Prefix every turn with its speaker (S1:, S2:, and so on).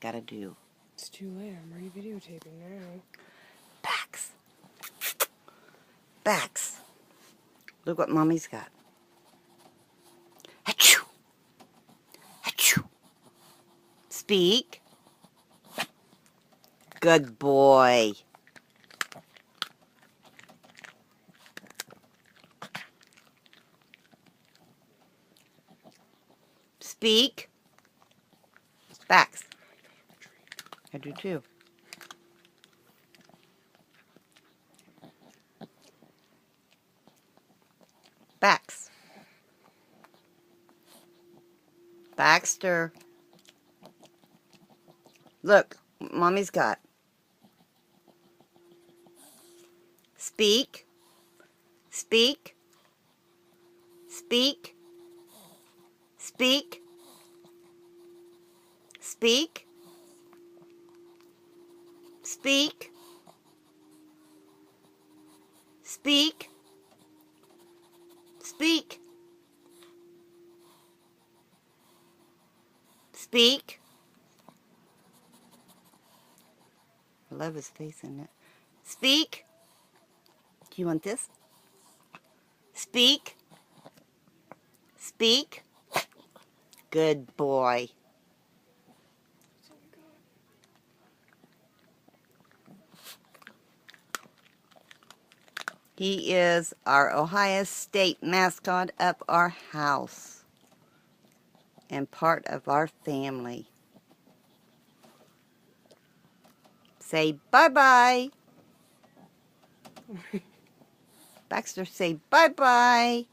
S1: gotta do.
S2: It's too late. I'm re-videotaping now.
S1: Bax. Bax. Look what Mommy's got. Achoo. Achoo. Speak. Good boy. Speak. Bax. I do too. Bax. Baxter. Look, Mommy's got. Speak. Speak. Speak. Speak. Speak. Speak. Speak. Speak. Speak. I love his face in it. Speak. Do you want this? Speak. Speak. Good boy. He is our Ohio State mascot of our house and part of our family. Say bye-bye. Baxter, say bye-bye.